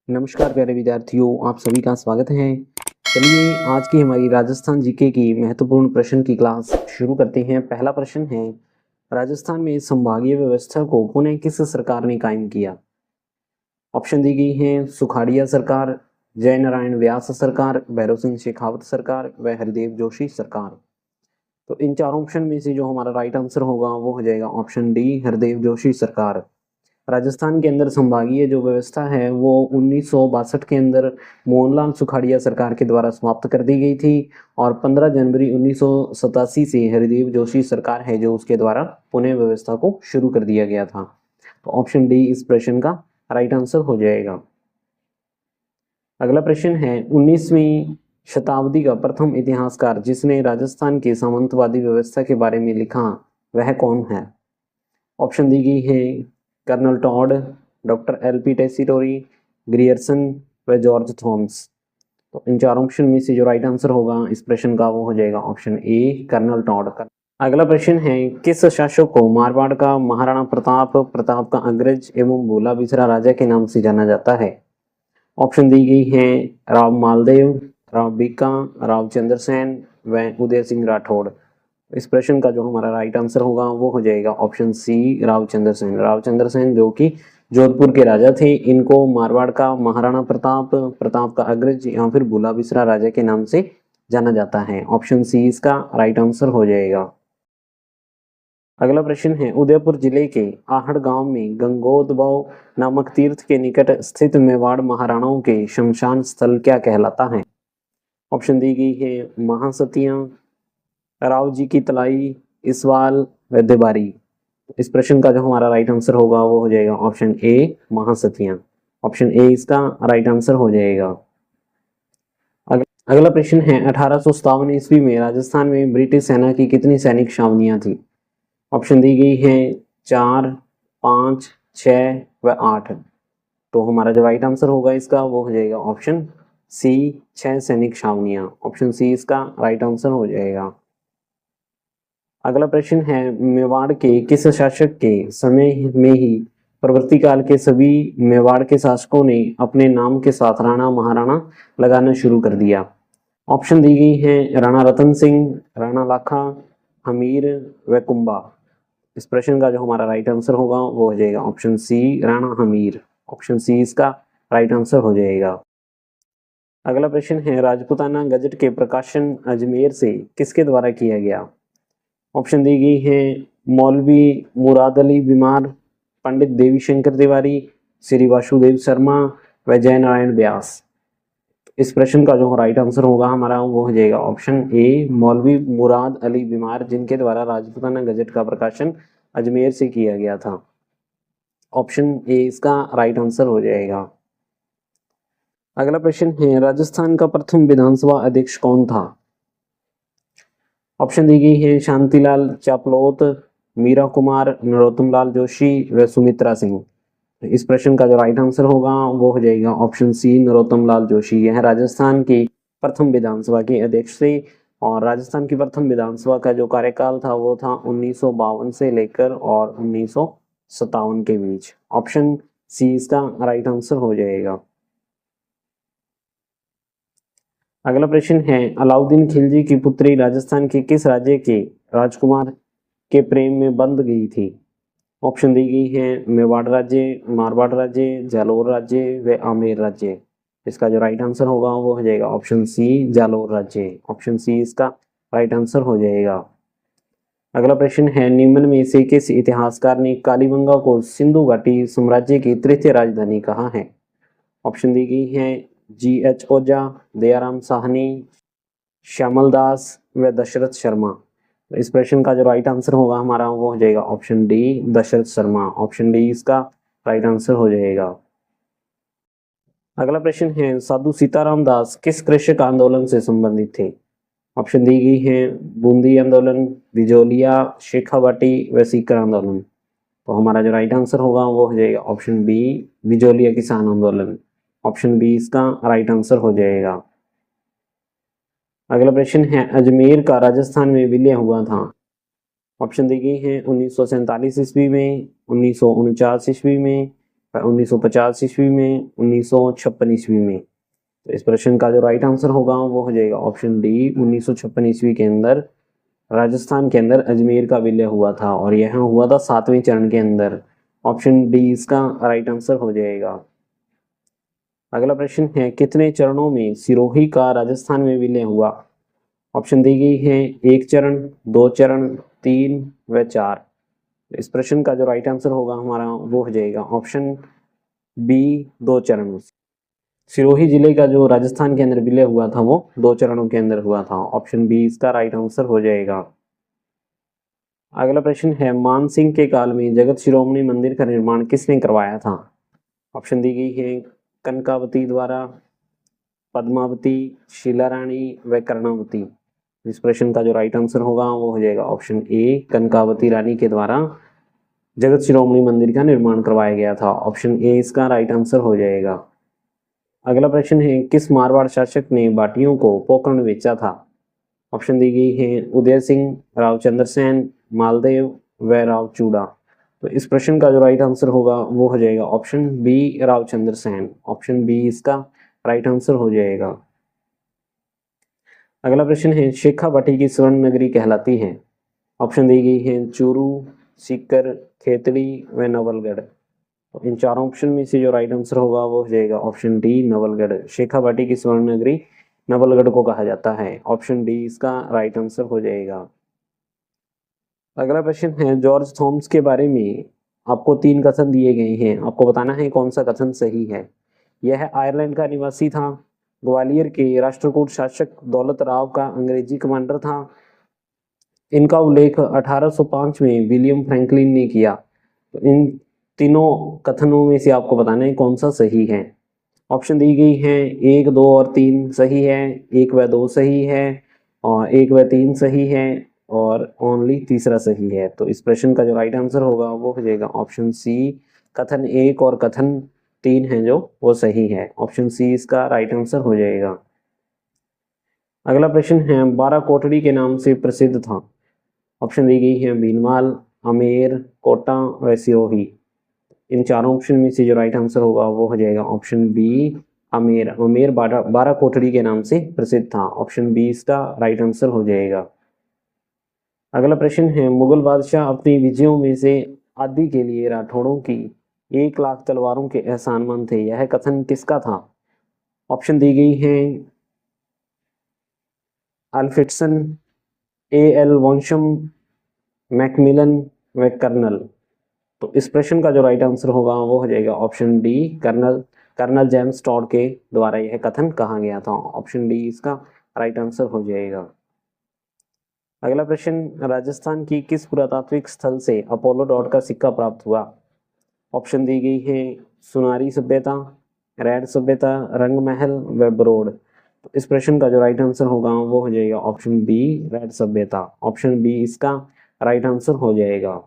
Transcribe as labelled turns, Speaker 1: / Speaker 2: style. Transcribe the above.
Speaker 1: नमस्कार प्यारे विद्यार्थियों, आप सभी का स्वागत है। चलिए आज की हमारी राजस्थान जीके की महत्वपूर्ण प्रश्न की क्लास शुरू करते हैं। पहला प्रश्न है, राजस्थान में संभागीय व्यवस्था को पुनः किस सरकार ने कायम किया? ऑप्शन दी गई हैं सुखाड़िया सरकार, जयनारायण व्यास सरकार, भैरव सिंह शेखावत सरकार व हरदेव जोशी सरकार। तो इन चारों ऑप्शन में से जो हमारा राइट आंसर होगा वो हो जाएगा ऑप्शन डी, हरदेव जोशी सरकार। राजस्थान के अंदर संभागीय जो व्यवस्था है वो 1962 के अंदर मोहनलाल सुखाड़िया सरकार के द्वारा समाप्त कर दी गई थी और 15 जनवरी 1987 से हरिदेव जोशी सरकार है जो उसके द्वारा पुनः व्यवस्था को शुरू कर दिया गया था। तो ऑप्शन डी इस प्रश्न का राइट आंसर हो जाएगा। अगला प्रश्न है, 19वीं शताब्दी का प्रथम इतिहासकार जिसने राजस्थान की सामंतवादी व्यवस्था के बारे में लिखा वह कौन है? ऑप्शन दी गई है colonel Tod, doctor L P. Tessitori, Grierson व जॉर्ज थॉम्स। तो इन चार ऑप्शन में से जो राइट आंसर होगा इस प्रश्न का वो हो जाएगा ऑप्शन ए, कर्नल टॉड का। अगला प्रश्न है, किस शासक को मारवाड़ का महाराणा प्रताप, प्रताप का अग्रज एवं भोला बिसरा राजा के नाम से जाना जाता है? ऑप्शन दी गई है राव मालदेव, राव बीका, राव चंद्रसेन व उदय सिंह राठौड़। इस प्रश्न का जो हमारा राइट आंसर होगा वो हो जाएगा ऑप्शन सी, रावचंद्र सेन। रावचंद्र सेन जो कि जोधपुर के राजा थे, इनको मारवाड़ का महाराणा प्रताप, प्रताप का अग्रज या फिर भूला बिसरा राजा के नाम से जाना जाता है। ऑप्शन सी इसका राइट आंसर हो जाएगा। अगला प्रश्न है, उदयपुर जिले के आहड़ गांव में गंगोदबव नामक तीर्थ के निकट स्थित मेवाड़ महाराणाओं के शमशान स्थल क्या कहलाता है? ऑप्शन दी गई है महासतियां, राव जी की तलाई, इसवाल, वैद्यबारी। इस प्रश्न का जो हमारा राइट आंसर होगा वो हो जाएगा ऑप्शन ए, महासतियां। ऑप्शन ए इसका राइट आंसर हो जाएगा। अगला प्रश्न है, 1857 ईस्वी में राजस्थान में ब्रिटिश सेना की कितनी सैनिक छावनियां थी? ऑप्शन दी गई है 4, 5, 6 व 8। तो हमारा जो राइट आंसर होगा इसका वो हो जाएगा ऑप्शन सी, 6 सैनिक छावनियां। ऑप्शन सी इसका राइट आंसर हो जाएगा। अगला प्रश्न है, मेवाड़ के किस शासक के समय में ही प्रवृत्ति काल के सभी मेवाड़ के शासकों ने अपने नाम के साथ राणा महाराणा लगाना शुरू कर दिया? ऑप्शन दी गई है राणा रतन सिंह, राणा लाखा, हमीर व कुंभा। इस प्रश्न का जो हमारा राइट आंसर होगा वो हो जाएगा option C, Rana Hamir. Option C इसका राइट आंसर हो जाएगा। अगला प्रश्न है, राजपूताना गजट के प्रकाशन अजमेर से किसके द्वारा किया गया? ऑप्शन दी गई है मौलवी मुराद अली बीमार, पंडित देवी शंकर तिवारी, श्री वासुदेव शर्मा व जयनारायण व्यास। इस प्रश्न का जो राइट आंसर होगा हमारा वो हो जाएगा ऑप्शन ए, मौलवी मुराद अली बीमार, जिनके द्वारा राजपूताना गजट का प्रकाशन अजमेर से किया गया था। ऑप्शन ए इसका राइट आंसर हो जाएगा। अगला प्रश्न है, राजस्थान का प्रथम विधानसभा अध्यक्ष कौन था? ऑप्शन दी गई है शांतिलाल चापलोत, मीरा कुमार, नरोत्तम लाल जोशी व सुमित्रा सिंह। इस प्रश्न का जो राइट आंसर होगा वो हो जाएगा ऑप्शन सी, नरोत्तम लाल जोशी। यह राजस्थान की प्रथम विधानसभा के अध्यक्ष थे और राजस्थान की प्रथम विधानसभा का जो कार्यकाल था वो था 1952 से लेकर और 1957 के बीच। ऑप्शन सी इसका राइट आंसर हो जाएगा। अगला प्रश्न है, अलाउद्दीन खिलजी की पुत्री राजस्थान के किस राज्य के राजकुमार के प्रेम में बंध गई थी? ऑप्शन दी गई है मेवाड़ राज्य, मारवाड़ राज्य, जालोर राज्य व आमेर राज्य। इसका जो राइट आंसर होगा वो हो जाएगा ऑप्शन सी, जालोर राज्य। ऑप्शन सी इसका राइट आंसर हो जाएगा। अगला प्रश्न है, निम्न में से किस इतिहासकार ने कालीबंगा को सिंधु घाटी साम्राज्य की तृतीय राजधानी कहा है? ऑप्शन दी गई है जी.एच. ओझा, दयाराम साहनी, श्यामल दास व दशरथ शर्मा। इस प्रश्न का जो राइट आंसर होगा हमारा वो हो जाएगा option D, Dashrath Sharma. Option D इसका राइट आंसर हो जाएगा। अगला प्रश्न है, साधु सीताराम दास किस कृषक आंदोलन से संबंधित थे? ऑप्शन दी गई है बूंदी आंदोलन, बिजोलिया, शेखावाटी व सीकर आंदोलन। तो हमारा जो राइट आंसर होगा वो हो जाएगा ऑप्शन बी, बिजोलिया किसान आंदोलन। ऑप्शन बी इसका राइट आंसर हो जाएगा। अगला प्रश्न है, अजमेर का राजस्थान में विलय हुआ था? ऑप्शन दी गई है 1947 ईस्वी में, 1949 ईस्वी में, 1950 ईस्वी में, 1956 ईस्वी में। तो इस प्रश्न का जो राइट आंसर होगा वो हो जाएगा ऑप्शन डी, 1956 ईस्वी के अंदर राजस्थान के अंदर अजमेर का विलय हुआ था और यह हुआ था 7वें चरण के अंदर। ऑप्शन डी इसका राइट आंसर हो जाएगा। अगला प्रश्न है, कितने चरणों में सिरोही का राजस्थान में विलय हुआ? ऑप्शन दी गई है 1 चरण, 2 चरण, 3 व 4। इस प्रश्न का जो राइट आंसर होगा हमारा वो हो जाएगा ऑप्शन बी, 2 चरण। सिरोही जिले का जो राजस्थान के अंदर विलय हुआ था वो 2 चरणों के अंदर हुआ था। ऑप्शन बी इसका राइट आंसर हो जाएगा। अगला प्रश्न है, मान सिंह के काल में जगत शिरोमणि मंदिर का निर्माण किसने करवाया था? ऑप्शन दी गई है कनकावती द्वारा, पद्मावती, शीला रानी व कर्णावती। इस प्रश्न का जो राइट आंसर होगा वो हो जाएगा ऑप्शन ए, कनकावती रानी के द्वारा जगत शिरोमणि मंदिर का निर्माण करवाया गया था। ऑप्शन ए इसका राइट आंसर हो जाएगा। अगला प्रश्न है, किस मारवाड़ शासक ने बाटियों को पोकरण बेचा था? ऑप्शन दी गई है उदय सिंह, रावचंद्र सेन, मालदेव व रावचूड़ा। तो इस प्रश्न का जो राइट आंसर होगा वो हो जाएगा option B, Raochandra Sen. Option B इसका राइट आंसर हो जाएगा। अगला प्रश्न है, शेखा भाटी की स्वर्ण नगरी कहलाती है? ऑप्शन दी गई है चूरू, सीकर, खेतड़ी व नवलगढ़। तो इन चारों ऑप्शन में से जो राइट आंसर होगा वो हो जाएगा ऑप्शन डी, नवलगढ़। शेखा भाटी की स्वर्ण नगरी नवलगढ़ को कहा जाता है। ऑप्शन डी इसका राइट आंसर हो जाएगा। अगला प्रश्न है, जॉर्ज थॉमस के बारे में आपको 3 कथन दिए गए हैं, आपको बताना है कौन सा कथन सही है। यह आयरलैंड का निवासी था, ग्वालियर के राष्ट्रकूट शासक दौलत राव का अंग्रेजी कमांडर था, इनका उल्लेख 1805 में विलियम फ्रैंकलिन ने किया। तो इन तीनों कथनों में से आपको बताना है कौन सा सही है। ऑप्शन दी गई है 1, 2 और 3 सही है, 1 व 2 सही है और 1 व 3 सही है और ओनली तीसरा सही है। तो इस प्रश्न का जो राइट आंसर होगा वो हो जाएगा ऑप्शन सी, कथन 1 और कथन 3 है जो वो सही है। ऑप्शन सी इसका राइट आंसर हो जाएगा। अगला प्रश्न है, 12 कोटड़ी के नाम से प्रसिद्ध था। ऑप्शन दी गई है भीनमाल, अमेर, कोटा व सिरोही। इन चारों ऑप्शन में से जो राइट आंसर होगा वो हो जाएगा ऑप्शन बी, अमेर। अमेर 12 कोटड़ी के नाम से प्रसिद्ध था। ऑप्शन बी इसका राइट आंसर हो जाएगा। अगला प्रश्न है, मुगल बादशाह अपनी विजयों में से आदि के लिए राठौड़ों की 1 लाख तलवारों के एहसानमंद थे, यह कथन किसका था? ऑप्शन दी गई है अल्फ्रेडसन, A.L. वॉन्शम, मैकमिलन व कर्नल। तो इस प्रश्न का जो राइट आंसर होगा वो हो जाएगा option D, colonel James Tod के द्वारा यह कथन कहा गया था। ऑप्शन डी इसका राइट आंसर हो जाएगा। अगला प्रश्न, राजस्थान की किस पुरातात्विक स्थल से अपोलो डॉट का सिक्का प्राप्त हुआ? ऑप्शन दी गई है सुनारी सभ्यता, रैड सभ्यता, रंग महल व बरोड। तो इस प्रश्न का जो राइट आंसर होगा वो हो जाएगा ऑप्शन बी, रैड सभ्यता। ऑप्शन बी इसका राइट आंसर हो जाएगा।